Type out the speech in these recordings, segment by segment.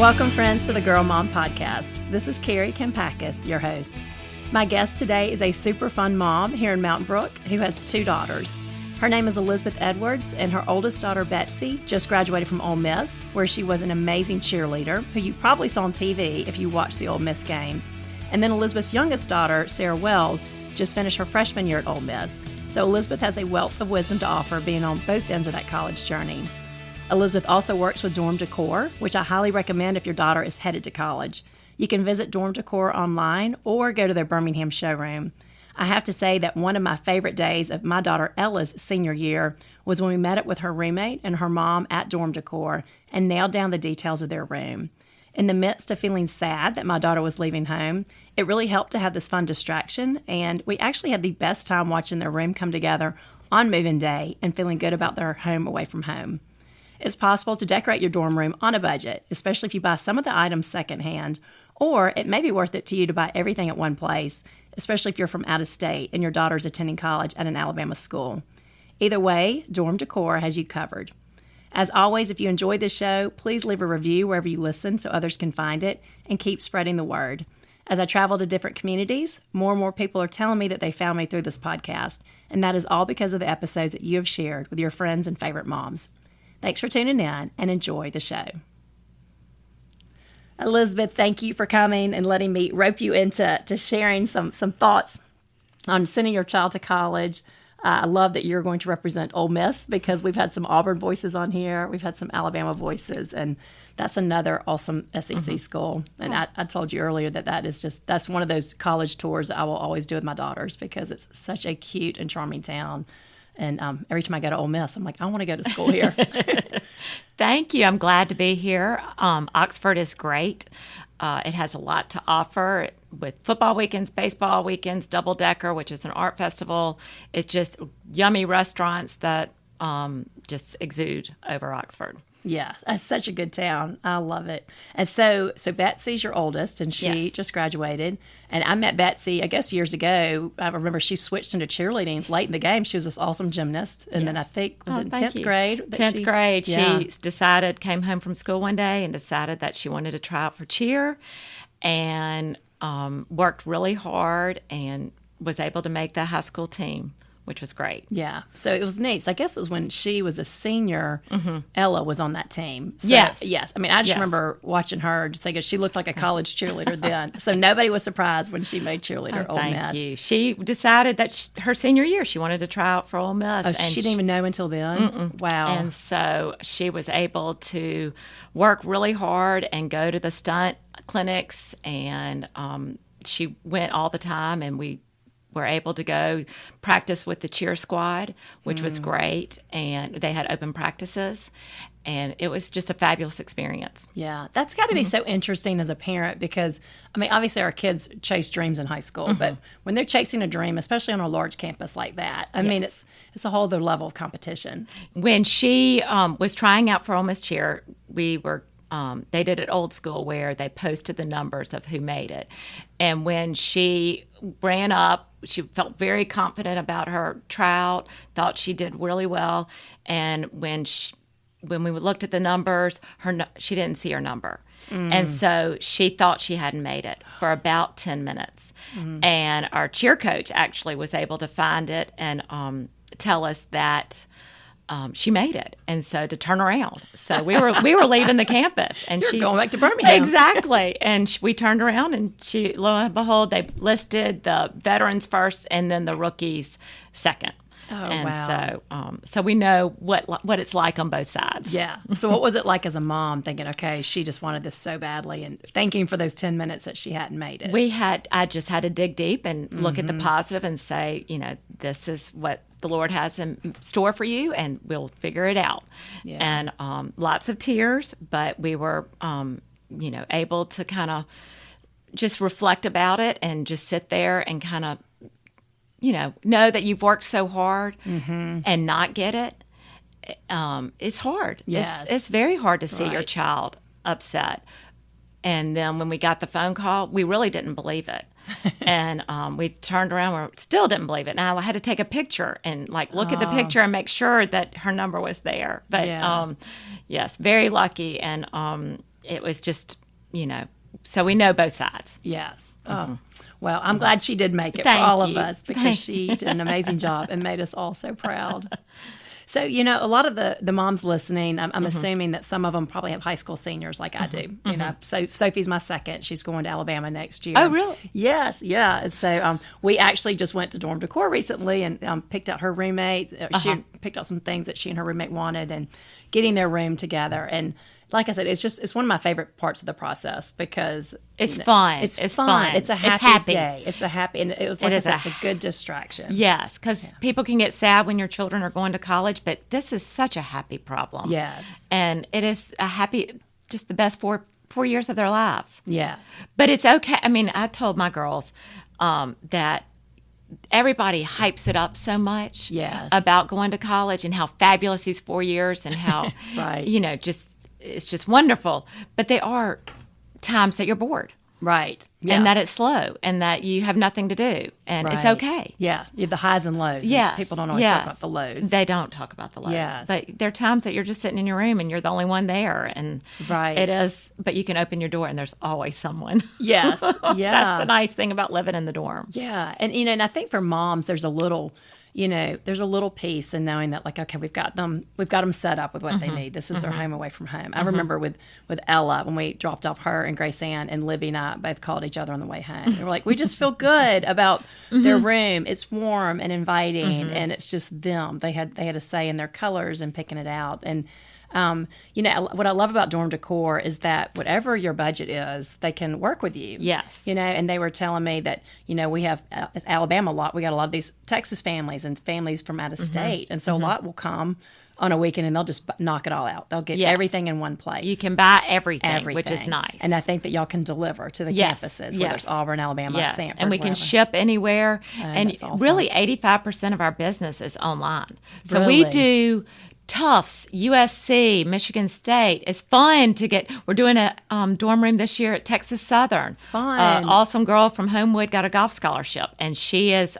Welcome, friends, to the Girl Mom Podcast. This is Kari Kampakis, your host. My guest today is a super fun mom here in Mountain Brook who has two daughters. Her name is Elizabeth Edwards, and her oldest daughter, Betsy, just graduated from Ole Miss, where she was an amazing cheerleader, who you probably saw on TV if you watched the Ole Miss games. And then Elizabeth's youngest daughter, Sarah Wells, just finished her freshman year at Ole Miss. So Elizabeth has a wealth of wisdom to offer, being on both ends of that college journey. Elizabeth also works with Dorm Decor, which I highly recommend if your daughter is headed to college. You can visit Dorm Decor online or go to their Birmingham showroom. I have to say that one of my favorite days of my daughter Ella's senior year was when we met up with her roommate and her mom at Dorm Decor and nailed down the details of their room. In the midst of feeling sad that my daughter was leaving home, it really helped to have this fun distraction, and we actually had the best time watching their room come together on move-in day and feeling good about their home away from home. It's possible to decorate your dorm room on a budget, especially if you buy some of the items secondhand, or it may be worth it to you to buy everything at one place, especially if you're from out of state and your daughter's attending college at an Alabama school. Either way, Dorm Decor has you covered. As always, if you enjoyed this show, please leave a review wherever you listen so others can find it, and keep spreading the word. As I travel to different communities, more and more people are telling me that they found me through this podcast, and that is all because of the episodes that you have shared with your friends and favorite moms. Thanks for tuning in, and enjoy the show. Elizabeth, thank you for coming and letting me rope you into sharing some thoughts on sending your child to college. I love that you're going to represent Ole Miss because we've had some Auburn voices on here. We've had some Alabama voices, and that's another awesome SEC school. And I told you earlier that's one of those college tours I will always do with my daughters because it's such a cute and charming town. And every time I go to Ole Miss, I'm like, I want to go to school here. Thank you. I'm glad to be here. Oxford is great. It has a lot to offer with football weekends, baseball weekends, Double Decker, which is an art festival. It's just yummy restaurants that just exude over Oxford. Yeah, that's such a good town. I love it. And so Betsy's your oldest, and she just graduated. And I met Betsy, I guess, years ago. I remember she switched into cheerleading late in the game. She was this awesome gymnast. And then I think, was it 10th grade? 10th grade. Yeah. She came home from school one day and decided that she wanted to try out for cheer, and worked really hard and was able to make the high school team, which was great. Yeah. So it was neat. So I guess it was when she was a senior, Ella was on that team. So, yes. I mean, I just remember watching her just thinking she looked like a college cheerleader then. So nobody was surprised when she made cheerleader Ole Miss. Thank you. She decided that her senior year she wanted to try out for Ole Miss. Oh, and she didn't even know until then? Wow. And so she was able to work really hard and go to the stunt clinics, and she went all the time, and we were able to go practice with the cheer squad, which was great. And they had open practices, and it was just a fabulous experience. Yeah, that's got to be so interesting as a parent because, I mean, obviously our kids chase dreams in high school, but when they're chasing a dream, especially on a large campus like that, I mean, it's a whole other level of competition. When she was trying out for Ole Miss Cheer, we were they did it old school where they posted the numbers of who made it. And when she ran up, she felt very confident about her tryout, thought she did really well. And when we looked at the numbers, she didn't see her number. And so she thought she hadn't made it for about 10 minutes. And our cheer coach actually was able to find it and tell us that she made it, and so to turn around. So we were leaving the campus, and You're going back to Birmingham. Exactly. And we turned around, and she, lo and behold, they listed the veterans first, and then the rookies second. Oh, and wow. So we know what it's like on both sides. Yeah. So what was it like as a mom thinking, okay, she just wanted this so badly, and thanking for those 10 minutes that she hadn't made it? I just had to dig deep and look at the positive and say, this is what the Lord has in store for you, and we'll figure it out. Yeah. And lots of tears, but we were, able to kind of just reflect about it and just sit there and kind of, know that you've worked so hard and not get it. It's hard. Yes. It's very hard to see your child upset. And then when we got the phone call, we really didn't believe it. And we turned around, we still didn't believe it. And I had to take a picture and look at the picture and make sure that her number was there. But yes, very lucky. And it was just, so we know both sides. Yes. Oh, well, I'm glad she did make it Thank for all you. of us because she did an amazing job and made us all so proud. So, a lot of the moms listening, I'm assuming that some of them probably have high school seniors like I do. So Sophie's my second. She's going to Alabama next year. Oh, really? Yes, yeah. And so we actually just went to dorm decor recently and picked out her roommate. She picked out some things that she and her roommate wanted and getting their room together. And like I said, it's one of my favorite parts of the process because it's fun. It's fun. It's a happy day. It's a happy, and it was like it's a good distraction. Yes, because people can get sad when your children are going to college, but this is such a happy problem. Yes, and it is a happy, just the best four years of their lives. Yes, but it's okay. I mean, I told my girls that everybody hypes it up so much. Yes. About going to college and how fabulous these 4 years and how right. It's just wonderful, but there are times that you're bored. Right. Yeah. And that it's slow and that you have nothing to do and it's okay. Yeah. You have the highs and lows. Yes. People don't always talk about the lows. They don't talk about the lows. Yes. But there are times that you're just sitting in your room and you're the only one there. And right. It is, but you can open your door and there's always someone. Yes. Yeah. That's the nice thing about living in the dorm. Yeah. And, and I think for moms, there's a little piece in knowing that, like, okay, we've got them set up with what they need. This is their home away from home. I remember with Ella, when we dropped off her and Grace Ann, and Libby and I both called each other on the way home. And we're like, we just feel good about their room. It's warm and inviting, and it's just them. They had a say in their colors and picking it out. And what I love about dorm decor is that whatever your budget is, they can work with you. Yes. And they were telling me that, we have Alabama a lot. We got a lot of these Texas families and families from out of state. And so a lot will come on a weekend and they'll just knock it all out. They'll get everything in one place. You can buy everything, which is nice. And I think that y'all can deliver to the campuses, whether it's Auburn, Alabama, Sanford, and we can ship anywhere. And awesome. Really 85% of our business is online. So we do Tufts, USC, Michigan State. It's fun to get. We're doing a dorm room this year at Texas Southern. Fun. Awesome girl from Homewood got a golf scholarship, and she is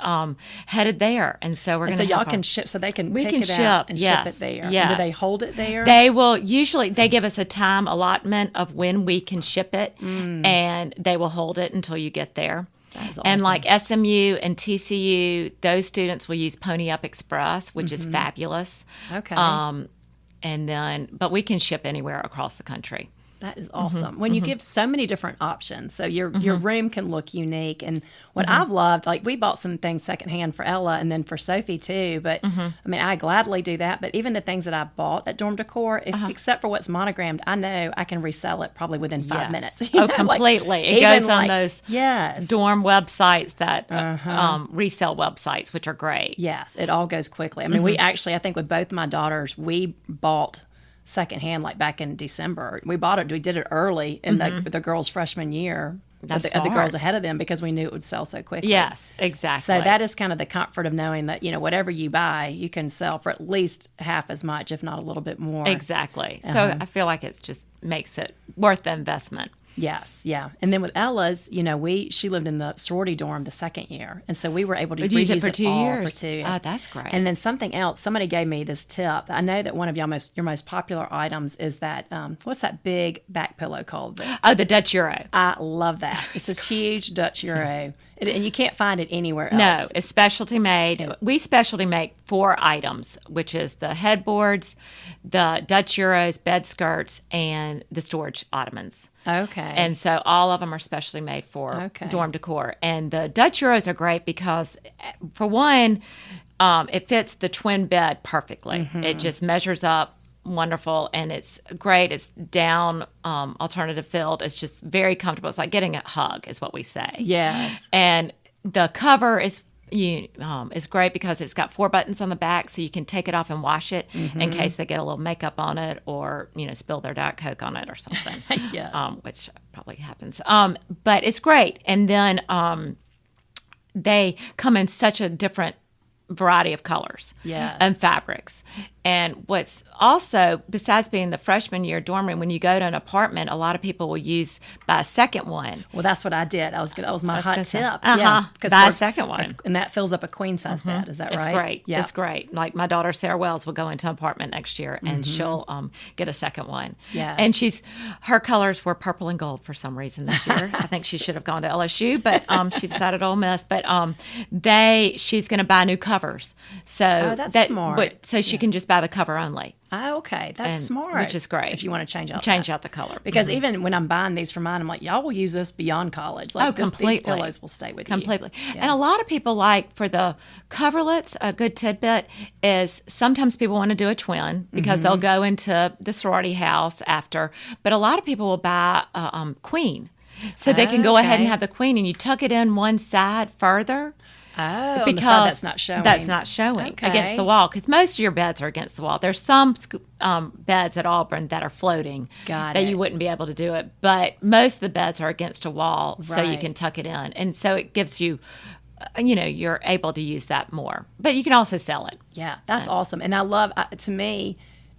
headed there. And so we're going to. So y'all can ship. So they can pick it out and ship it there. Yes. And do they hold it there? They will usually. They give us a time allotment of when we can ship it, and they will hold it until you get there. Awesome. And like SMU and TCU, those students will use Pony Up Express, which is fabulous. Okay. But we can ship anywhere across the country. That is awesome. When you give so many different options, so your room can look unique. And what I've loved, like we bought some things secondhand for Ella and then for Sophie too. But I mean, I gladly do that. But even the things that I bought at Dorm Decor, except for what's monogrammed, I know I can resell it probably within 5 minutes. Completely. It goes on those dorm websites that resell websites, which are great. Yes, it all goes quickly. I mean, we actually, I think with both my daughters, we bought secondhand like back in December. We did it early in the girls' freshman year. The girls ahead of them because we knew it would sell so quickly. Yes, exactly. So that is kind of the comfort of knowing that, whatever you buy, you can sell for at least half as much, if not a little bit more. Exactly. So I feel like it just makes it worth the investment. Yes, yeah. And then with Ella's, she lived in the sorority dorm the second year. And so we were able to use it for 2 years. For 2. Oh, that's great. And then something else, somebody gave me this tip. I know that one of your most popular items is that, what's that big back pillow called? The Dutch Euro. I love that. It's this huge Dutch Euro. And you can't find it anywhere else. No, it's specialty made. We specialty make 4 items, which is the headboards, the Dutch Euros, bed skirts, and the storage ottomans. Okay. And so all of them are specially made for dorm decor. And the Dutch Euros are great because, for one, it fits the twin bed perfectly. It just measures up wonderful, and it's great. It's down, alternative filled. It's just very comfortable. It's like getting a hug, is what we say. Yes. And the cover is great because it's got 4 buttons on the back, so you can take it off and wash it in case they get a little makeup on it or spill their Diet Coke on it or something. Yes. Which probably happens. But it's great. And then they come in such a different variety of colors and fabrics. And what's also, besides being the freshman year dorm room, when you go to an apartment, a lot of people will buy a second one. Well, that's what I did. That was my hot tip. Yeah, buy a second one. And that fills up a queen size bed. Is that right? It's great. Yeah. It's great. Like my daughter, Sarah Wells, will go into an apartment next year, and she'll get a second one. Yes. And her colors were purple and gold for some reason this year. I think she should have gone to LSU, but she decided Ole Miss. But she's going to buy new covers. So that's smart. So she can just buy the cover only. Oh, okay. That's smart. Which is great. If you want to change out the color. Because even when I'm buying these for mine, I'm like, y'all will use this beyond college. Like completely. These pillows will stay with completely. you. Yeah. And a lot of people for the coverlets, a good tidbit is sometimes people want to do a twin because they'll go into the sorority house after. But a lot of people will buy a queen. So they can go ahead and have the queen, and you tuck it in one side further. Oh, because that's not showing. That's not showing against the wall, because most of your beds are against the wall. There's some beds at Auburn that are floating that you wouldn't be able to do it, but most of the beds are against a wall, so you can tuck it in, and so it gives you, you're able to use that more. But you can also sell it. Yeah, that's awesome, and I love. To me,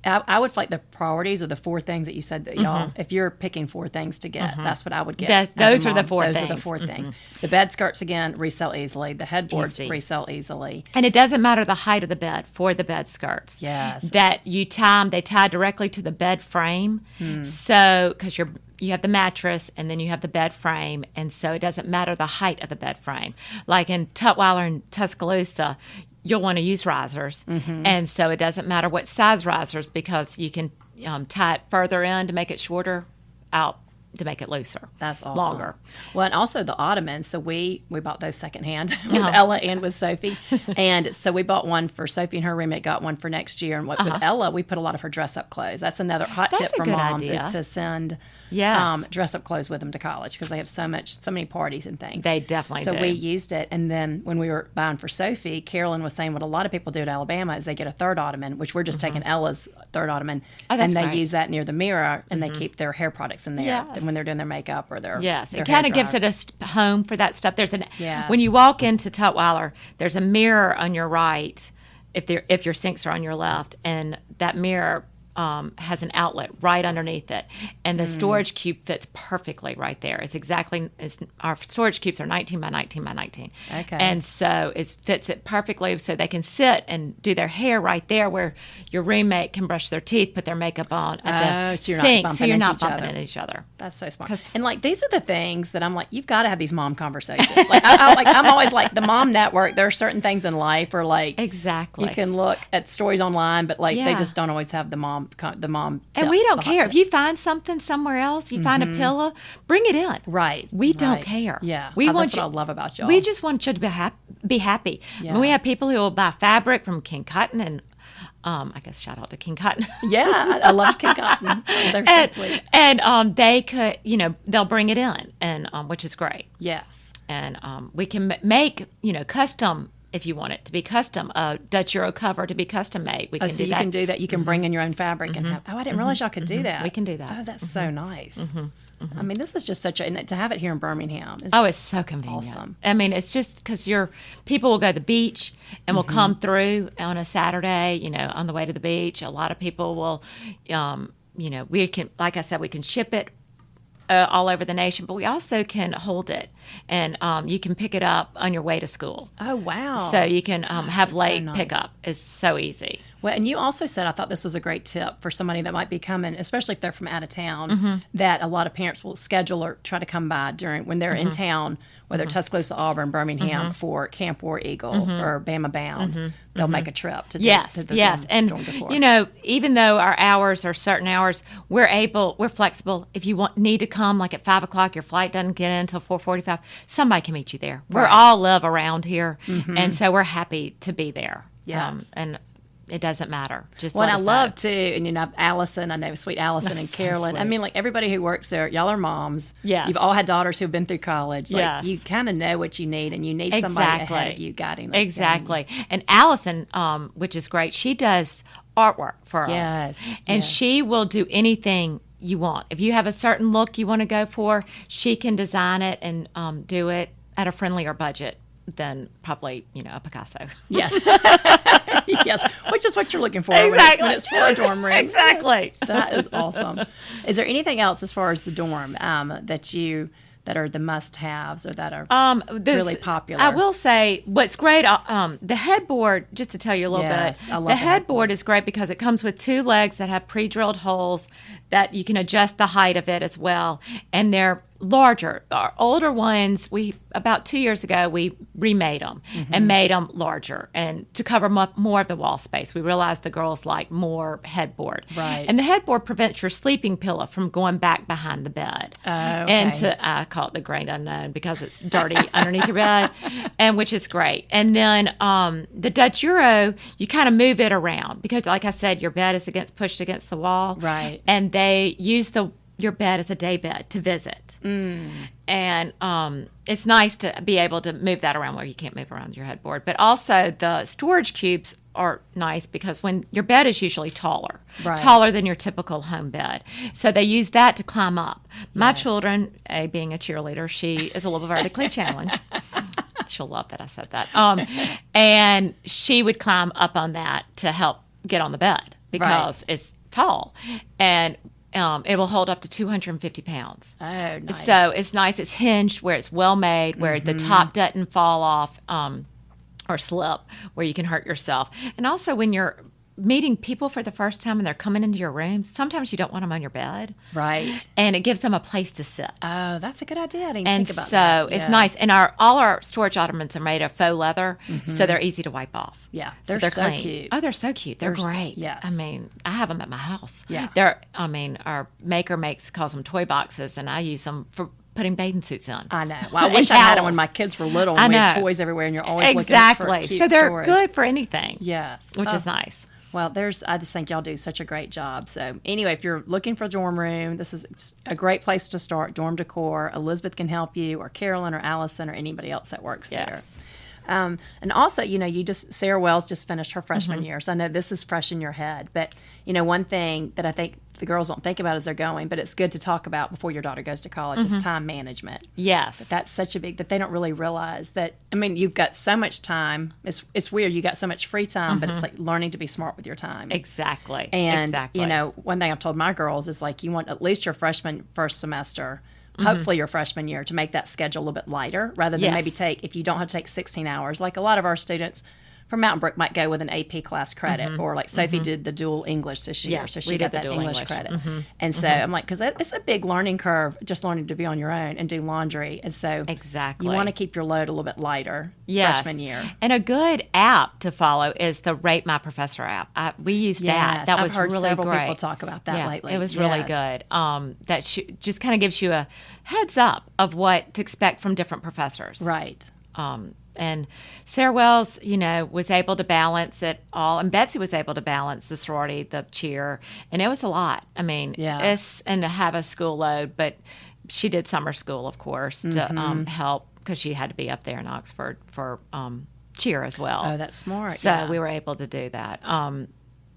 I would like the priorities of the 4 things that you said that y'all, if you're picking 4 things to get, that's what I would get. Those are the 4 things. Those are the 4 things. The bed skirts, again, resell easily. The headboards resell easily. And it doesn't matter the height of the bed for the bed skirts. Yes. That they tie directly to the bed frame. So, because you have the mattress and then you have the bed frame, and so it doesn't matter the height of the bed frame. Like in Tutwiler and Tuscaloosa, you'll want to use risers, and so it doesn't matter what size risers, because you can tie it further in to make it shorter, out to make it looser. That's awesome. Longer. Well, and also the ottomans. So we bought those secondhand with Ella and with Sophie, and so we bought one for Sophie, and her roommate got one for next year. And with Ella, we put a lot of her dress up clothes. That's another hot tip for moms is to send dress up clothes with them to college, because they have so many parties and things. They definitely do. So we used it, and then when we were buying for Sophie, Carolyn was saying what a lot of people do at Alabama is they get a third ottoman, which we're just taking Ella's third ottoman, and they use that near the mirror, and they keep their hair products in there when they're doing their makeup or their it kind of gives it a home for that stuff. There's Yes. When you walk into Tutwiler, there's a mirror on your right if your sinks are on your left, and that mirror has an outlet right underneath it, and the storage cube fits perfectly right there. Our storage cubes are 19 by 19 by 19. Okay. And so it fits it perfectly, so they can sit and do their hair right there, where your roommate can brush their teeth, put their makeup on at the sink, so you're not bumping into each other. That's so smart. And like, these are the things that I'm like, you've got to have these mom conversations. Like, I'm always like, the Mom Network, there are certain things in life where like, exactly, you can look at stories online, but like they just don't always have the mom tips, and we don't care if you find something somewhere else. You find a pillow, bring it in. Right. We don't care. Yeah. We want that's what I love about y'all. We just want you to be happy. Yeah. I mean, we have people who will buy fabric from King Cotton, and I guess shout out to King Cotton. Yeah, I love King Cotton. They're so sweet. And they could, they'll bring it in, and which is great. Yes. And we can make, custom. If you want it to be custom, a Dutch Euro cover to be custom made, we can do that. You can do that. You can bring in your own fabric and have. Oh, I didn't realize y'all could do that. We can do that. Oh, that's so nice. I mean, this is just such and to have it here in Birmingham. It's so convenient. Awesome. I mean, it's just because people will go to the beach and will come through on a Saturday, on the way to the beach. A lot of people will, we can, like I said, we can ship it all over the nation, but we also can hold it, and you can pick it up on your way to school. Oh, wow. So you can have late pickup. It's so easy. Well, and you also said, I thought this was a great tip for somebody that might be coming, especially if they're from out of town, that a lot of parents will schedule or try to come by when they're in town, whether Tuscaloosa, Auburn, Birmingham, for Camp War Eagle or Bama Bound. They'll make a trip to do Yes. And, even though our hours are certain hours, we're flexible. If you need to come like at 5 o'clock, your flight doesn't get in until 4:45, somebody can meet you there. Right. We all live around here, and so we're happy to be there. Yes. And it doesn't matter. Just I love too, and Allison, I know sweet Allison and Carolyn. So I mean, like everybody who works there, y'all are moms. Yes. You've all had daughters who've been through college. Like yes. You kind of know what you need, and you need somebody ahead of you guiding them. Exactly. And Allison, which is great, she does artwork for us. And she will do anything you want. If you have a certain look you want to go for, she can design it and do it at a friendlier budget than probably, a Picasso. Yes. Yes, which is what you're looking for when it's for a dorm room. Exactly. That is awesome. Is there anything else as far as the dorm that are the must-haves or that are really popular? I will say what's great, the headboard, just to tell you a little bit, I love the headboard is great because it comes with 2 legs that have pre-drilled holes that you can adjust the height of it as well. And they're larger. Our older ones, about 2 years ago, we remade them and made them larger and to cover more of the wall space. We realized the girls like more headboard. Right. And the headboard prevents your sleeping pillow from going back behind the bed. Okay. And I call it the great unknown because it's dirty underneath your bed, and which is great. And then the Dutch Euro, you kind of move it around because, like I said, your bed is pushed against the wall. Right. And they use your bed as a day bed to visit. And it's nice to be able to move that around where you can't move around your headboard. But also the storage cubes are nice because when your bed is usually taller than your typical home bed. So they use that to climb up. My children, being a cheerleader, she is a little vertically challenged. She'll love that I said that. And she would climb up on that to help get on the bed because it's tall. And it will hold up to 250 pounds. Oh, nice. So it's nice. It's hinged where it's well made, where the top doesn't fall off or slip, where you can hurt yourself. And also when you're meeting people for the first time and they're coming into your room, sometimes you don't want them on your bed. Right. And it gives them a place to sit. Oh, that's a good idea. I didn't And think about so that. it's nice. And all our storage ottomans are made of faux leather, so they're easy to wipe off. Yeah, So they're so clean. cute. Oh, they're so cute. They're great. yes. I mean, I have them at my house. Yeah. Our maker calls them toy boxes, and I use them for putting bathing suits in. I know. Well, I wish I had them when my kids were little and we had toys everywhere and you're always looking for cute So they're storage. good for anything. Yes. Which is nice. Well, I just think y'all do such a great job. So anyway, if you're looking for a dorm room, this is a great place to start. Dorm Decor. Elizabeth can help you, or Carolyn, or Allison, or anybody else that works there. And also, Sarah Wells just finished her freshman year. So I know this is fresh in your head. But, one thing that I think the girls don't think about as they're going, but it's good to talk about before your daughter goes to college is time management. Yes. That's such a big, that they don't really realize that, you've got so much time. It's weird. You got so much free time, but it's like learning to be smart with your time. Exactly. And, exactly. One thing I've told my girls is like, you want at least your first semester, hopefully your freshman year, to make that schedule a little bit lighter rather than maybe if you don't have to take 16 hours. Like a lot of our students from Mountain Brook might go with an AP class credit, or like Sophie did the dual English this year, so she got that English credit. And so I'm like, because it's a big learning curve, just learning to be on your own and do laundry. And so you want to keep your load a little bit lighter freshman year. And a good app to follow is the Rate My Professor app. We used that. That I've was heard really several great. people talk about that lately. It was really good. Just kind of gives you a heads up of what to expect from different professors. Right. And Sarah Wells, was able to balance it all. And Betsy was able to balance the sorority, the cheer. And it was a lot. And to have a school load. But she did summer school, of course, to help because she had to be up there in Oxford for cheer as well. Oh, that's smart. So we were able to do that.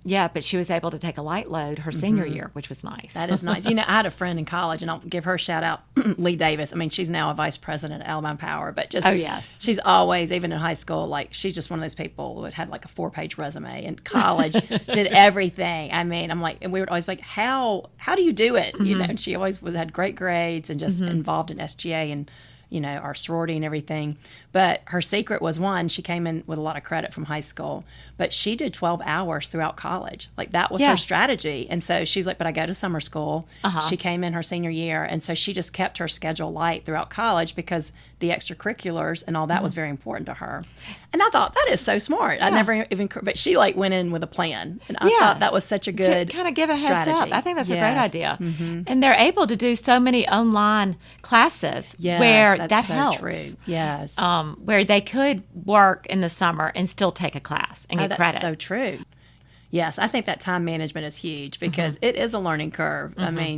But she was able to take a light load her senior year, which was nice. That is nice. I had a friend in college, and I'll give her a shout out, Lee Davis. She's now a vice president at Alabama Power, but she's always, even in high school, like she's just one of those people that had like a 4-page resume in college, did everything. I'm like, and we would always be like, how do you do it? And she always had great grades and just involved in SGA and our sorority and everything. But her secret was, one, she came in with a lot of credit from high school, but she did 12 hours throughout college. Like that was her strategy. And so she's like, but I go to summer school. She came in her senior year. And so she just kept her schedule light throughout college because the extracurriculars and all that was very important to her. And I thought, that is so smart. I never even, but she like went in with a plan. And I thought that was such a good to kind of give a strategy. heads up. I think that's a great idea. And they're able to do so many online classes where that so helps. True. Yes. Where they could work in the summer and still take a class and get credit. That's so true. Yes, I think that time management is huge because it is a learning curve.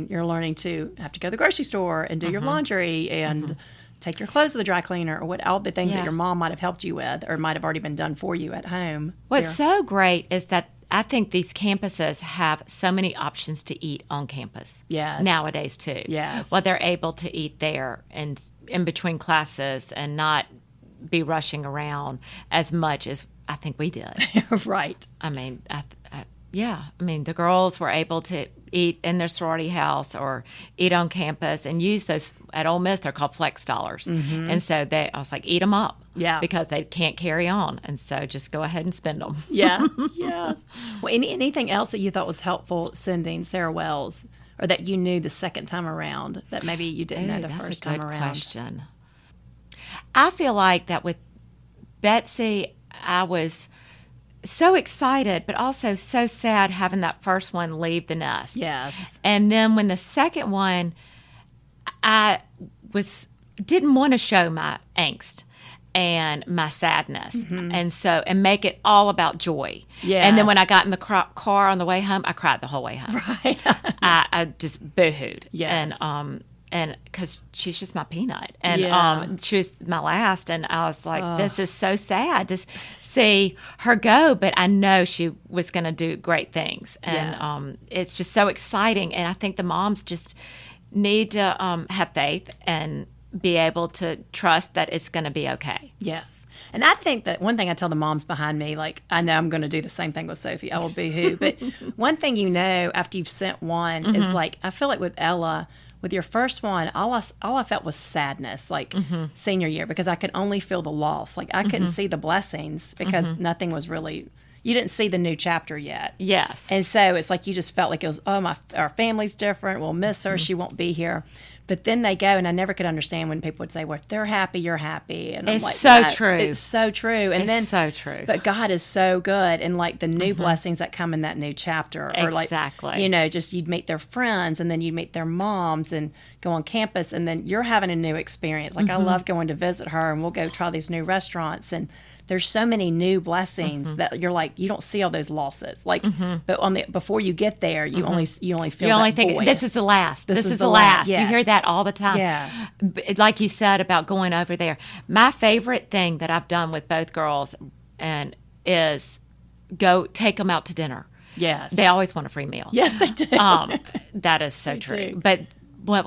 You're learning to have to go to the grocery store and do your laundry and take your clothes to the dry cleaner or all the things that your mom might have helped you with or might have already been done for you at home. What's so great is that I think these campuses have so many options to eat on campus. Yes. Nowadays, too. Yes. Well, they're able to eat there and in between classes and not be rushing around as much as I think we did. Right. I mean, yeah. I mean, the girls were able to eat in their sorority house or eat on campus and use those. At Ole Miss, they're called flex dollars. And so I was like, eat them up. Yeah. Because they can't carry on. And so just go ahead and spend them. Yeah. Yes. Well, anything else that you thought was helpful sending Sarah Wells, or that you knew the second time around that maybe you didn't know the first time around? That's a good question. I feel like that with Betsy, I was so excited, but also so sad having that first one leave the nest. Yes. And then when the second one, I didn't want to show my angst and my sadness, and make it all about joy. Yeah. And then when I got in the car on the way home, I cried the whole way home. Right. I just boohooed. Yes. And because she's just my peanut, and she was my last, and I was like, this is so sad to see her go, but I know she was going to do great things, and it's just so exciting. And I think the moms just need to have faith and be able to trust that it's going to be okay. Yes. And I think that one thing I tell the moms behind me, like, I know I'm going to do the same thing with Sophie. I will boo-hoo. But one thing after you've sent one is, like, I feel like with Ella, with your first one, all I felt was sadness, like senior year, because I could only feel the loss. Like, I couldn't see the blessings because nothing was really, you didn't see the new chapter yet. Yes. And so it's like you just felt like it was, our family's different. We'll miss her. She won't be here. But then they go, and I never could understand when people would say, well, if they're happy, you're happy. And it's I'm like, so true. It's so true. And it's so true. But God is so good. And like the new blessings that come in that new chapter. Or like, just you'd meet their friends, and then you'd meet their moms and go on campus, and then you're having a new experience. Like I love going to visit her, and we'll go try these new restaurants, and there's so many new blessings that you're like, you don't see all those losses. Like, but before you get there, you only feel you that only think void. this is the last. This is the last. Yes. You hear that all the time. Yeah. Like you said about going over there. My favorite thing that I've done with both girls is go take them out to dinner. Yes. They always want a free meal. Yes, they do. That is so true. do. But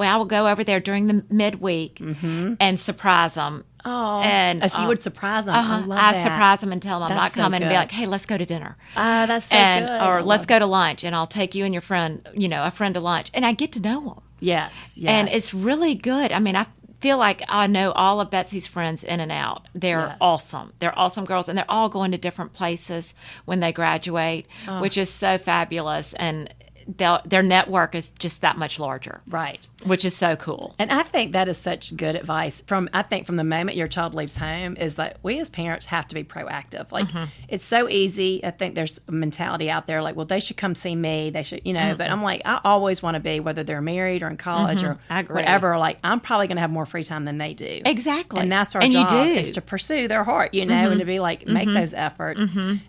I will go over there during the midweek and surprise them. Oh, and so you would surprise them. I love that. I surprise them and tell them I'm not That's so coming, and be good. like, "Hey, let's go to dinner." That's so and good. or let's go to lunch, and I'll take you and your friend, a friend to lunch, and I get to know them. Yes. And it's really good. I mean, I feel like I know all of Betsy's friends in and out. They're awesome. They're awesome girls, and they're all going to different places when they graduate, which is so fabulous. And their network is just that much larger. Right. Which is so cool. And I think that is such good advice from the moment your child leaves home is that we as parents have to be proactive. Like it's so easy. I think there's a mentality out there like, well, they should come see me. They should, but I'm like, I always want to be, whether they're married or in college or whatever, like I'm probably going to have more free time than they do. Exactly. And that's our job is to pursue their heart, and to be like, make those efforts.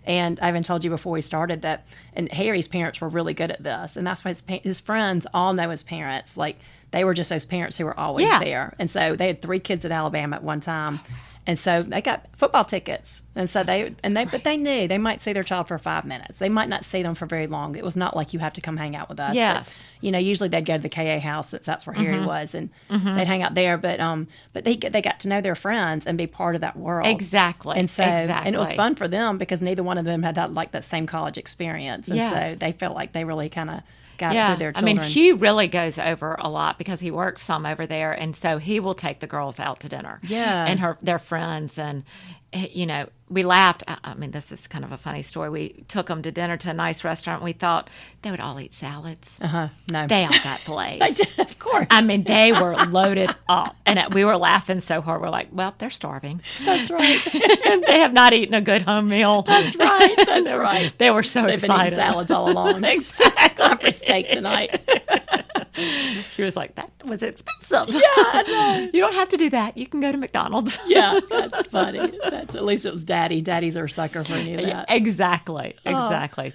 And I even told you before we started that, and Harry's parents were really good at this. And that's why his friends all know his parents. Like, they were just those parents who were always there. And so they had 3 kids at Alabama at one time. And so they got football tickets. And so but they knew they might see their child for 5 minutes. They might not see them for very long. It was not like you have to come hang out with us. Yes. But, usually they'd go to the KA house since that's where Harry was, and they'd hang out there. But they got to know their friends and be part of that world. Exactly. And so and it was fun for them because neither one of them had that same college experience. And so they felt like they really kind of got it through their children. I mean, Hugh really goes over a lot because he works some over there, and so he will take the girls out to dinner. Yeah. And their friends, and we laughed. I mean, this is kind of a funny story. We took them to dinner to a nice restaurant. We thought they would all eat salads. No. They all got fillets. They did, of course. I mean, they were loaded up. And we were laughing so hard. We're like, well, they're starving. That's right. They have not eaten a good home meal. That's right. That's right. They were so They've excited. been eating salads all along. Exactly. It's time for steak tonight. She was like, that was expensive. Yeah, I know. You don't have to do that. You can go to McDonald's. Yeah, that's funny. At least it was Daddy. Daddy's our sucker for any of that. Exactly.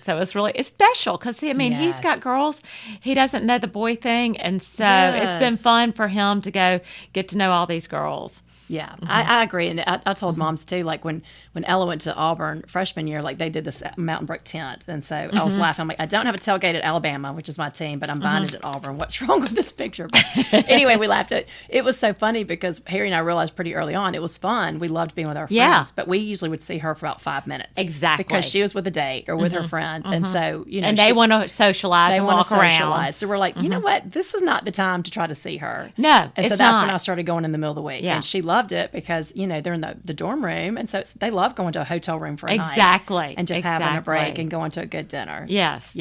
So it's special because, he's got girls. He doesn't know the boy thing. And so it's been fun for him to go get to know all these girls. Yeah, I agree. And I told moms too, like when Ella went to Auburn freshman year, like they did this Mountain Brook tent. And so I was laughing. I'm like, I don't have a tailgate at Alabama, which is my team, but I'm buying it at Auburn. What's wrong with this picture? But anyway, we laughed at it. It was so funny because Harry and I realized pretty early on it was fun. We loved being with our friends, but we usually would see her for about 5 minutes. Exactly. Because she was with a date or with her friends. And so, and they want to socialize and walk around. So we're like, you know what? This is not the time to try to see her. No, and so that's when I started going in the middle of the week. Yeah. And she loved it because, they're in the dorm room. And so they love going to a hotel room for a night. Exactly. And just having a break and going to a good dinner. Yes.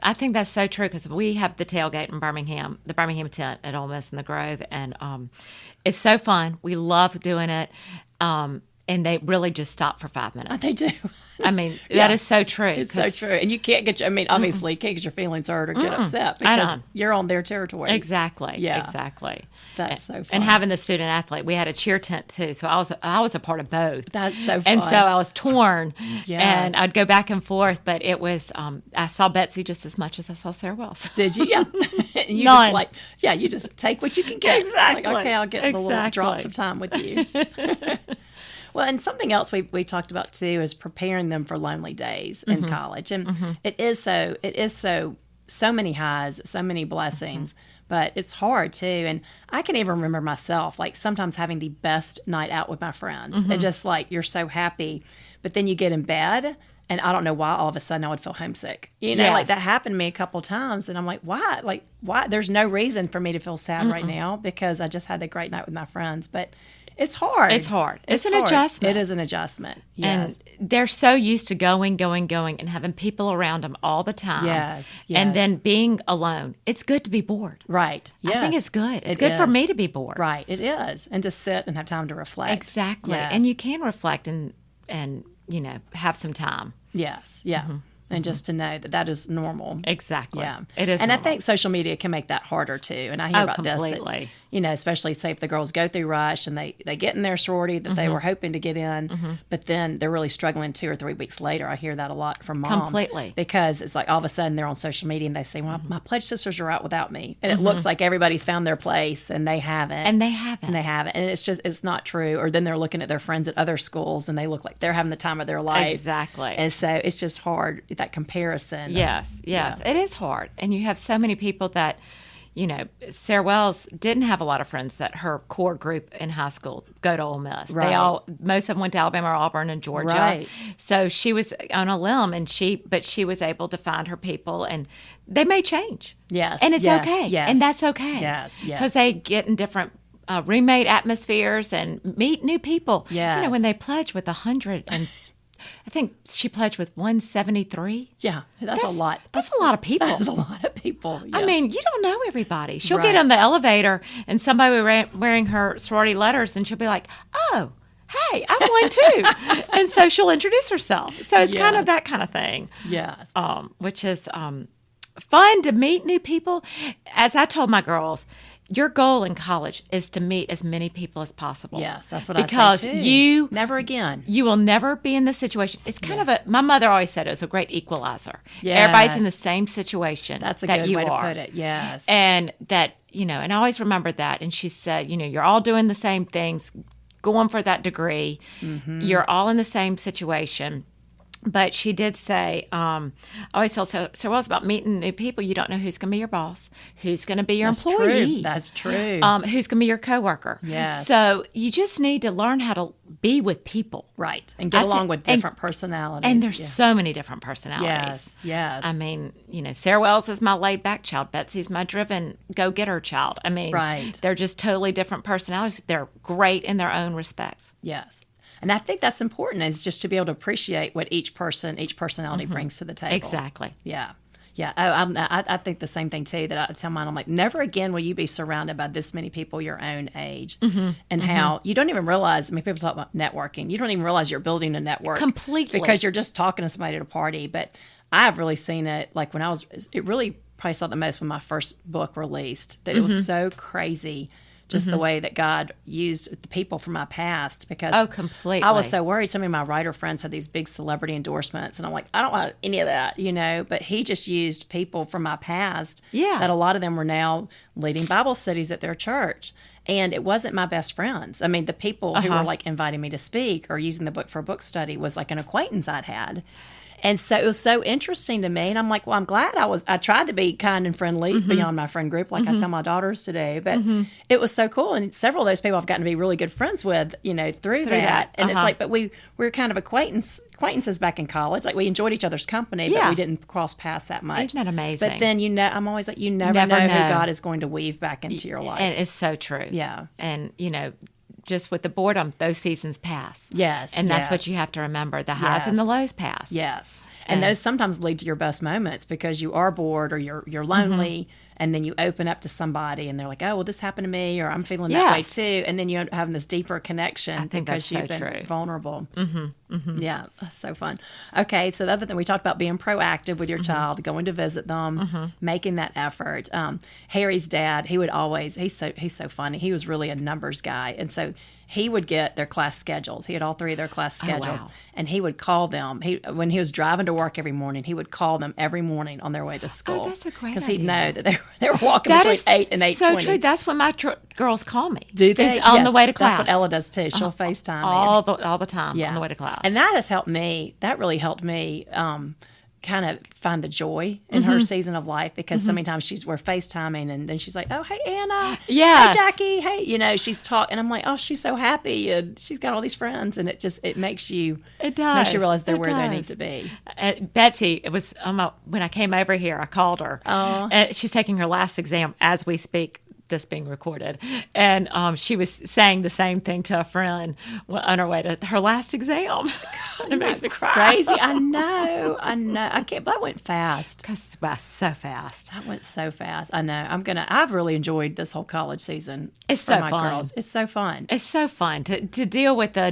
I think that's so true because we have the tailgate in Birmingham, the Birmingham tent at Ole Miss in the Grove. And it's so fun. We love doing it. And they really just stop for 5 minutes. They do. I mean, that is so true. It's so true. And you can't obviously you can't get your feelings hurt or get upset because you're on their territory. Exactly. Yeah. Exactly. That's so fun. And having the student athlete, we had a cheer tent too. So I was a part of both. That's so fun. And so I was torn. Yes. And I'd go back and forth, but it was, I saw Betsy just as much as I saw Sarah Wells. Did you? Yeah. And you None. you just take what you can get. Exactly. Like, okay, I'll get the little drops of time with you. Well, and something else we talked about too is preparing them for lonely days in college, and it is so many highs, so many blessings, but it's hard too. And I can even remember myself like sometimes having the best night out with my friends, and just like you're so happy, but then you get in bed. And I don't know why all of a sudden I would feel homesick. Like that happened to me a couple times. And I'm like, why? Like, why? There's no reason for me to feel sad right now because I just had a great night with my friends. But it's hard. It's hard. It's an adjustment. It is an adjustment. Yes. And they're so used to going, and having people around them all the time. Yes. And then being alone. It's good to be bored. Right. Yes. I think it's good. It's good for me to be bored. Right. It is. And to sit and have time to reflect. Exactly. Yes. And you can reflect and have some time. Yes. Yeah. And just to know that is normal. Exactly. Yeah. It is. And normal. I think social media can make that harder too. And I hear about completely. this. Especially say if the girls go through rush and they get in their sorority that they were hoping to get in, but then they're really struggling 2 or 3 weeks later. I hear that a lot from moms. Completely. Because it's like all of a sudden they're on social media and they say, well, my pledge sisters are out without me. And it looks like everybody's found their place and they haven't. And they haven't. And it's not true. Or then they're looking at their friends at other schools and they look like they're having the time of their life. Exactly. And so it's just hard, that comparison. Yes. Yeah. It is hard. And you have so many people that, Sarah Wells didn't have a lot of friends that her core group in high school go to Ole Miss. Right. Most of them went to Alabama or Auburn and Georgia. Right. So she was on a limb, but she was able to find her people, and they may change. Yes. And it's okay. Yes. And that's okay. Yes. Because they get in different roommate atmospheres and meet new people. Yes. When they pledge with 100 and I think she pledged with 173. Yeah, that's a lot. That's a lot of people. That's a lot of people. Yeah. I mean, you don't know everybody. She'll get on the elevator and somebody wearing her sorority letters, and she'll be like, "Oh, hey, I'm one too," and so she'll introduce herself. So it's kind of that kind of thing. Yes. Which is fun to meet new people. As I told my girls, your goal in college is to meet as many people as possible. Yes, that's what because I say too. you never again. You will never be in this situation. It's kind of my mother always said it was a great equalizer. Yes. Everybody's in the same situation. That's a that good you way are. to put it. Yes. And that, and I always remembered that. And she said, you're all doing the same things, going for that degree. You're all in the same situation. But she did say, I always told Sarah Wells about meeting new people. You don't know who's going to be your boss, who's going to be your employee. True. That's true. Who's going to be your coworker. Yes. So you just need to learn how to be with people. Right. And get along with different personalities. And there's so many different personalities. Yes. Yes. I mean, Sarah Wells is my laid back child. Betsy's my driven go-getter child. I mean, they're just totally different personalities. They're great in their own respects. Yes. And I think that's important, is just to be able to appreciate what each personality brings to the table. Exactly. Yeah. Yeah. I think the same thing, too, that I tell mine. I'm like, never again will you be surrounded by this many people your own age. And how you don't even realize, people talk about networking. You don't even realize you're building a network. Completely. Because you're just talking to somebody at a party. But I've really seen it, like it really probably saw the most when my first book released, that it was so crazy just the way that God used the people from my past, because completely. I was so worried. Some of my writer friends had these big celebrity endorsements, and I'm like, I don't want any of that, but he just used people from my past that a lot of them were now leading Bible studies at their church. And it wasn't my best friends. I mean, the people who were like inviting me to speak or using the book for a book study was like an acquaintance I'd had. And so it was so interesting to me. And I'm like, well, I'm glad I tried to be kind and friendly beyond my friend group, like I tell my daughters today. But it was so cool. And several of those people I've gotten to be really good friends with, through that. And it's like, but we were kind of acquaintances back in college. Like, we enjoyed each other's company, but we didn't cross paths that much. Isn't that amazing? But then, I'm always like, you never know who God is going to weave back into your life. And it's so true. Yeah. And, just with the boredom, those seasons pass. Yes. And that's what you have to remember. The highs and the lows pass. Yes. And those sometimes lead to your best moments, because you are bored or you're lonely, and then you open up to somebody and they're like, oh, well, this happened to me, or I'm feeling that way too. And then you end up having this deeper connection because you've been vulnerable. Yeah, that's so fun. Okay, so the other thing, we talked about being proactive with your child, going to visit them, making that effort. Harry's dad, he's so funny. He was really a numbers guy. And so he would get their class schedules. He had all three of their class schedules. And he would call them. When he was driving to work every morning, he would call them every morning on their way to school. Oh, that's a great idea. Because he'd know that they were walking between 8 and 8:20. So true. That's when my girls call me. Do they? It's on the way to class. That's what Ella does too. She'll FaceTime me. All the time on the way to class. And that has helped me. That really helped me kind of find the joy in her season of life, because so many times we're FaceTiming, and then she's like, oh, hey, Anna. Yes. Hey, Jackie. Hey, she's talking, and I'm like, oh, she's so happy, and she's got all these friends, and it makes you realize they're where they need to be. Betsy, it was when I came over here, I called her. She's taking her last exam as we speak, this being recorded, and she was saying the same thing to a friend on her way to her last exam. It makes me cry. Crazy. I know. I can't. That went fast. So fast. That went so fast. I know. I've really enjoyed this whole college season. It's so my fun. Girls. It's so fun. It's so fun to deal with a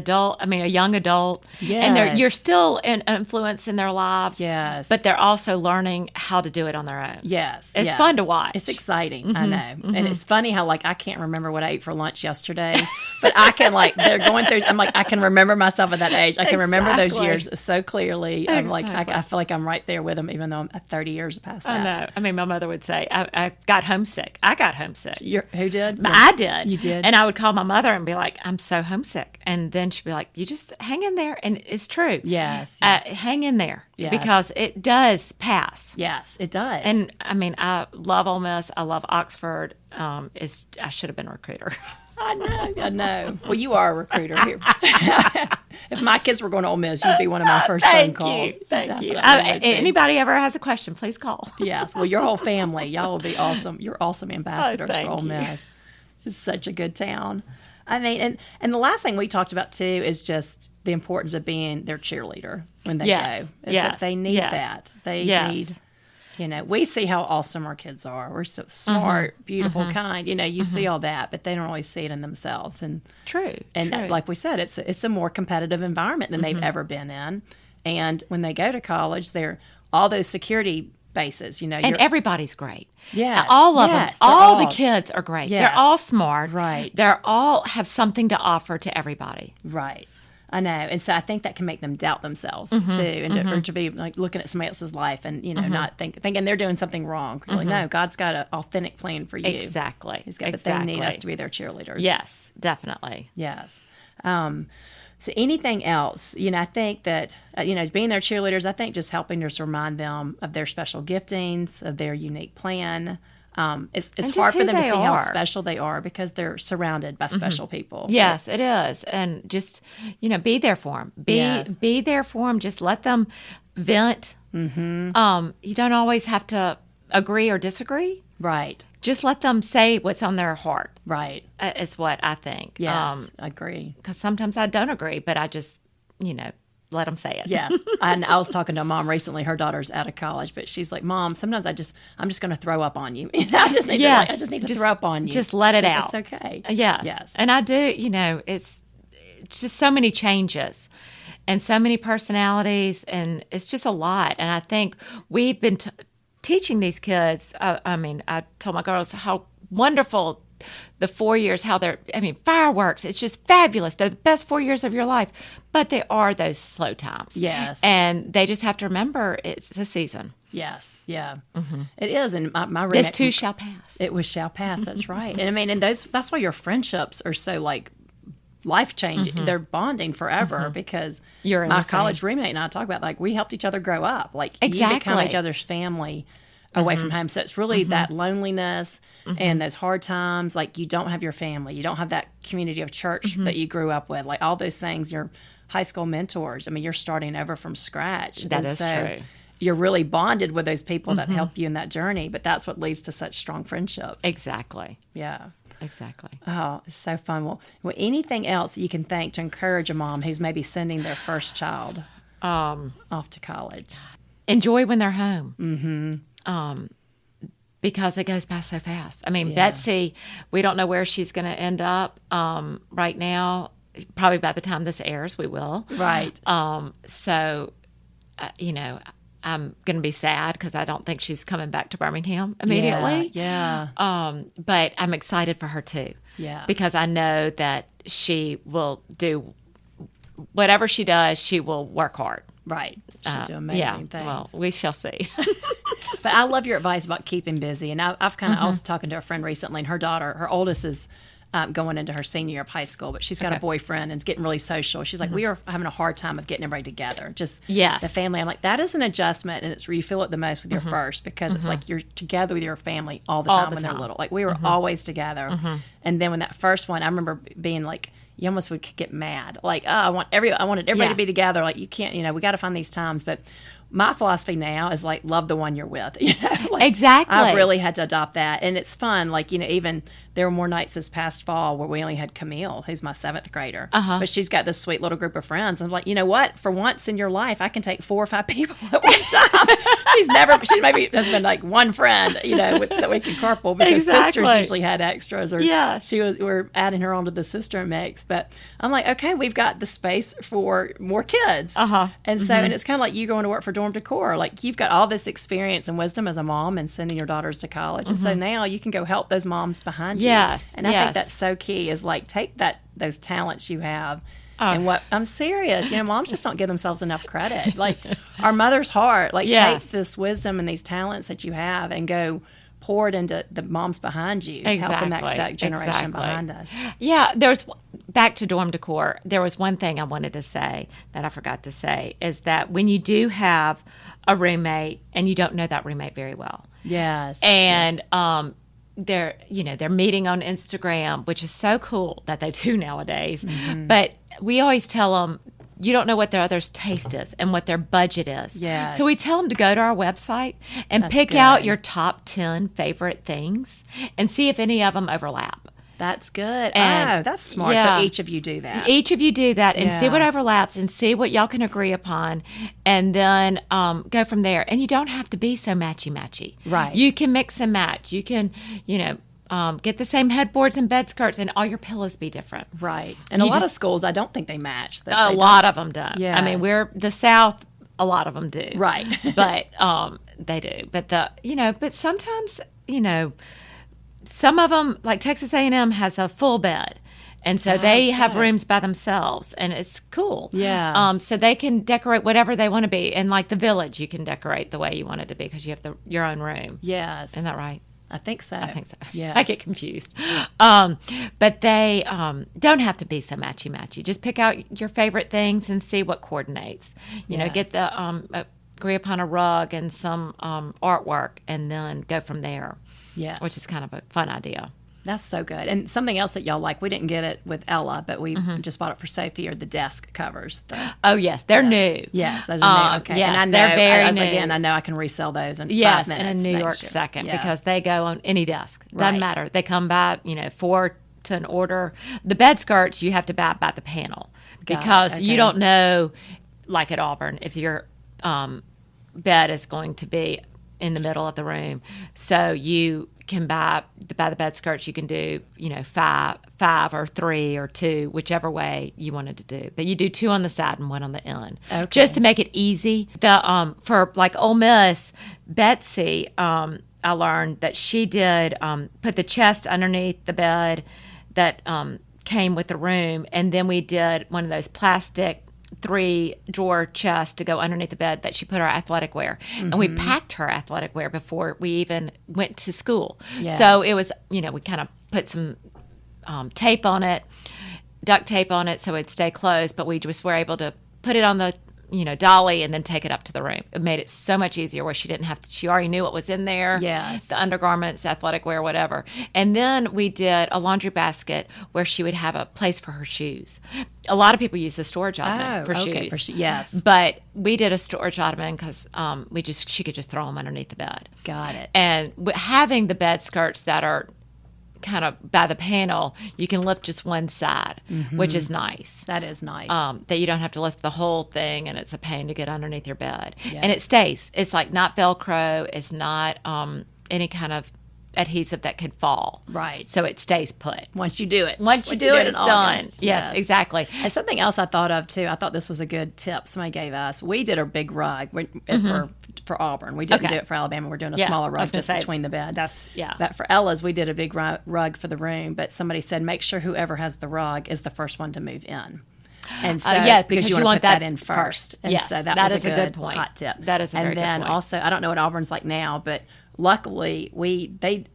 young adult. Yes. And you're still an influence in their lives. Yes. But they're also learning how to do it on their own. Yes. It's fun to watch. It's exciting. I know. And it's funny how, like, I can't remember what I ate for lunch yesterday, but I can, like, they're going through, I'm like, I can remember myself at that age. I can remember those years so clearly. I'm like, I feel like I'm right there with them, even though I'm 30 years past that. I know. I mean, my mother would say, I got homesick. I got homesick. Who did? I did. You did? And I would call my mother and be like, I'm so homesick. And then she'd be like, you just hang in there. And it's true. Yes. Hang in there. Yes. Because it does pass. Yes, it does. And I mean, I love Ole Miss. I love Oxford. I should have been a recruiter. I know. Well, you are a recruiter here. If my kids were going to Ole Miss, you'd be one of my first phone calls. Thank you. Anybody ever has a question, please call. Yes. Well, your whole family, y'all will be awesome. You're awesome ambassadors for Ole Miss. It's such a good town. I mean, and the last thing we talked about too is just the importance of being their cheerleader when they go. That they need that. They need. We see how awesome our kids are. We're so smart, beautiful, kind. You see all that, but they don't always see it in themselves. And true. Like we said, it's a more competitive environment than they've ever been in. And when they go to college, they're all those security bases. And everybody's great. Yeah, all of them. All the kids are great. Yes. They're all smart. Right. They're all have something to offer to everybody. Right. I know, and so I think that can make them doubt themselves too, and or to be like looking at somebody else's life and not thinking they're doing something wrong. Really, no, God's got an authentic plan for you. Exactly. He's got, but they need us to be their cheerleaders. Yes, definitely. Yes. So anything else? I think that being their cheerleaders. I think just helping to remind them of their special giftings, of their unique plan. It's hard for them to see how special they are because they're surrounded by special people. Yes, it is. And just, be there for them. Be there for them. Just let them vent. Mm-hmm. You don't always have to agree or disagree. Right. Just let them say what's on their heart. Right. Is what I think. Yes, I agree. Because sometimes I don't agree, but I just, let them say it. Yes. And I was talking to a mom recently. Her daughter's out of college, but she's like, Mom, sometimes I'm just going to throw up on you. I just need to throw up on you. Just let it out. It's okay. Yes. And I do, it's just so many changes and so many personalities, and it's just a lot. And I think we've been teaching these kids. I told my girls how wonderful the 4 years, fireworks, it's just fabulous. They're the best 4 years of your life. But they are those slow times. Yes. And they just have to remember it's a season. Yes, yeah. It is. And my roommate, This too shall pass. It was shall pass, that's right. And that's why your friendships are so like life-changing. They're bonding forever because my college roommate and I talk about, like, we helped each other grow up. Like, you become each other's family away from home. So it's really that loneliness and those hard times. Like, you don't have your family. You don't have that community of church that you grew up with. Like, all those things, your high school mentors. I mean, you're starting over from scratch. That is true. You're really bonded with those people that help you in that journey. But that's what leads to such strong friendships. Exactly. Yeah. Exactly. Oh, it's so fun. Well, anything else you can think to encourage a mom who's maybe sending their first child off to college? Enjoy when they're home. Because it goes by so fast. I mean, Betsy, we don't know where she's going to end up right now. Probably by the time this airs, we will. Right. So, I'm going to be sad because I don't think she's coming back to Birmingham immediately. Yeah. But I'm excited for her too. Yeah. Because I know that she will do whatever she does, she will work hard. Right. She'll do amazing things. Well, we shall see. But I love your advice about keeping busy. And I've kind of, I was talking to a friend recently, and her oldest is going into her senior year of high school, but she's got a boyfriend and is getting really social. She's like, we are having a hard time of getting everybody together. Just the family. I'm like, that is an adjustment, and it's where you feel it the most with your first, because it's like you're together with your family all the time when they're little. Like, we were always together. And then when that first one, I remember being like, you almost would get mad. Like, oh, I wanted everybody to be together. Like, you can't, we got to find these times. But my philosophy now is, like, love the one you're with. Like, exactly. I've really had to adopt that. And it's fun. Like, even there were more nights this past fall where we only had Camille, who's my 7th grader. But she's got this sweet little group of friends. I'm like, you know what? For once in your life, I can take 4 or 5 people at one time. she maybe has been like one friend, that we can carpool, because sisters usually had extras, or we're adding her onto the sister mix. But I'm like, okay, we've got the space for more kids. And so, and it's kind of like you going to work for Dorm Decor. Like, you've got all this experience and wisdom as a mom and sending your daughters to college. And so now you can go help those moms behind you. Yes. And I think that's so key, is like, take those talents you have. And I'm serious, moms just don't give themselves enough credit. Like, our mother's heart, like, take this wisdom and these talents that you have and go pour it into the moms behind you, helping that generation behind us. Yeah, back to Dorm Decor, there was one thing I wanted to say that I forgot to say, is that when you do have a roommate and you don't know that roommate very well. Yes. And they're meeting on Instagram, which is so cool that they do nowadays. But we always tell them, you don't know what their other's taste is and what their budget is. Yes. So we tell them to go to our website and pick out your top 10 favorite things and see if any of them overlap. That's good. And, that's smart. So each of you do that. Each of you do that and see what overlaps and see what y'all can agree upon, and then go from there. And you don't have to be so matchy-matchy. Right. You can mix and match. You can, get the same headboards and bed skirts, and all your pillows be different. Right. And a lot of schools, I don't think they match. A lot of them don't. Yes. I mean, we're the South. A lot of them do. Right. But they do. But but sometimes, some of them, like Texas A&M has a full bed. And so they have rooms by themselves, and it's cool. Yeah. So they can decorate whatever they want to be. And like the Village, you can decorate the way you want it to be because you have your own room. Yes. Isn't that right? I think so. Yeah. I get confused. But they don't have to be so matchy-matchy. Just pick out your favorite things and see what coordinates. Get the agree upon a rug and some artwork, and then go from there. Yeah. Which is kind of a fun idea. That's so good. And something else that y'all like, we didn't get it with Ella, but we just bought it for Sophie, are the desk covers. Oh, yes. They're new. Yes, those are new. Okay. Yes, and I know, they're very new. Again, I know I can resell those in 5 minutes. Yes, in a New York second, Yeah. because they go on any desk. Doesn't matter. They come by, 4 to an order. The bed skirts, you have to buy by the panel, because you don't know, like at Auburn, if your bed is going to be in the middle of the room. So you can buy the bed skirts. You can do, 5 or 3 or 2, whichever way you wanted to do. But you do 2 on the side and 1 on the end, just to make it easy. For like Ole Miss, Betsy, I learned that she did put the chest underneath the bed that came with the room, and then we did one of those plastic 3-drawer chests to go underneath the bed that she put our athletic wear. And we packed her athletic wear before we even went to school. Yes. So it was, we kind of put some tape on it, duct tape on it so it'd stay closed, but we just were able to put it on the dolly and then take it up to the room. It made it so much easier where she didn't have to, she already knew what was in there. Yes. The undergarments, athletic wear, whatever. And then we did a laundry basket where she would have a place for her shoes. A lot of people use the storage ottoman for shoes. Yes. But we did a storage ottoman because she could just throw them underneath the bed. Got it. And having the bed skirts that are kind of by the panel, you can lift just one side, which is nice. That is nice. That you don't have to lift the whole thing, and it's a pain to get underneath your bed. Yes. And it stays. It's like not Velcro. It's not any kind of adhesive that could fall. Right. So it stays put. Once you do it. Once you do it, it's done. August. Yes, exactly. And something else I thought of, too, I thought this was a good tip somebody gave us. We did a big rug for Auburn. We didn't do it for Alabama. We're doing a smaller rug just between the beds. But for Ella's, we did a big rug for the room. But somebody said, make sure whoever has the rug is the first one to move in. And so, because you want to put that in first. And yes, so that was a good point. Hot tip. That is a very good point. And then also, I don't know what Auburn's like now, but luckily,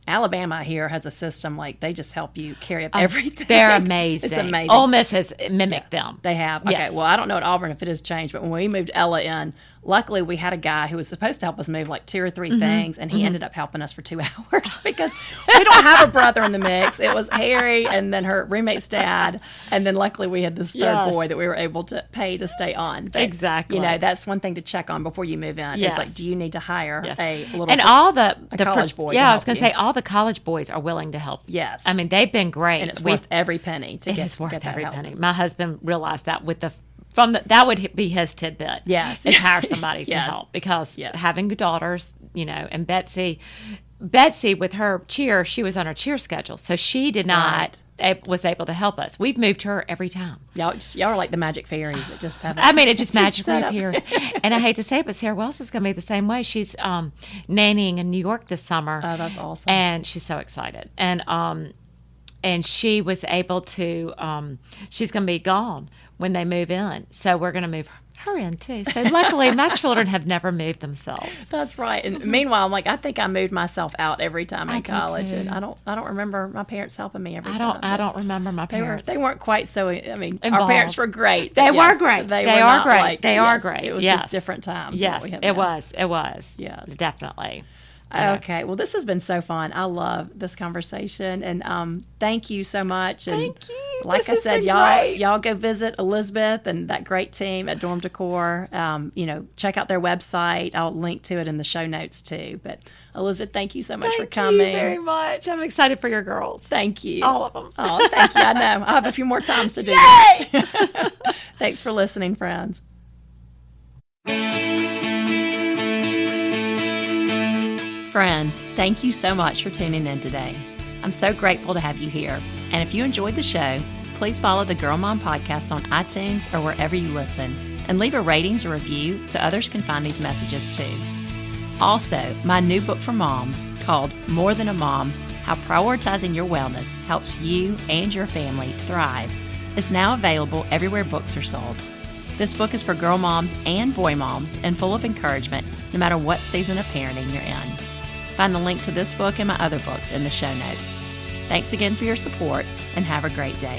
Alabama here has a system like they just help you carry up everything. They're amazing. It's amazing. Ole Miss has mimicked them. They have. Okay, well, I don't know at Auburn if it has changed, but when we moved Ella in, luckily we had a guy who was supposed to help us move like 2 or 3 things, and he ended up helping us for 2 hours because we don't have a brother in the mix. It was Harry and then her roommate's dad, and then luckily we had this third boy that we were able to pay to stay on. But, exactly. That's one thing to check on before you move in. Yes. It's like, do you need to hire a little and all the college boy? Yeah, I was going to say all the college boys are willing to help. Yes. I mean, they've been great. And it's worth every penny to it get is worth get that every help. penny. My husband realized that that would be his tidbit. Yes. Is hire somebody to help because having daughters, and Betsy with her cheer, she was on her cheer schedule, so she did not was able to help us. We've moved her every time. Y'all are like the magic fairies that just have. It just magically appears. And I hate to say it, but Sarah Wells is going to be the same way. She's nannying in New York this summer. Oh, that's awesome! And she's so excited. And she was able to. She's going to be gone when they move in, so we're going to move her in too. So luckily, my children have never moved themselves. That's right. And meanwhile, I'm like, I think I moved myself out every time in college, too. and I don't remember my parents helping me every time. I don't remember my parents. They weren't quite so. Involved. Our parents were great. They were great. They are great. They are great. It was just different times. Yes, it was. It was. Yes, definitely. Okay, well, this has been so fun. I love this conversation, and thank you so much. And thank you. Like I said, y'all go visit Elizabeth and that great team at Dorm Decor. Check out their website. I'll link to it in the show notes too. But Elizabeth, thank you so much for coming. Thank you very much. I'm excited for your girls. Thank you. All of them. Oh, thank you. I know. I'll have a few more times to do Yay! it. Thanks for listening, friends. Friends, thank you so much for tuning in today. I'm so grateful to have you here. And if you enjoyed the show, please follow the Girl Mom Podcast on iTunes or wherever you listen, and leave a ratings or review so others can find these messages too. Also, my new book for moms called More Than a Mom, How Prioritizing Your Wellness Helps You and Your Family Thrive, is now available everywhere books are sold. This book is for girl moms and boy moms and full of encouragement no matter what season of parenting you're in. Find the link to this book and my other books in the show notes. Thanks again for your support, and have a great day.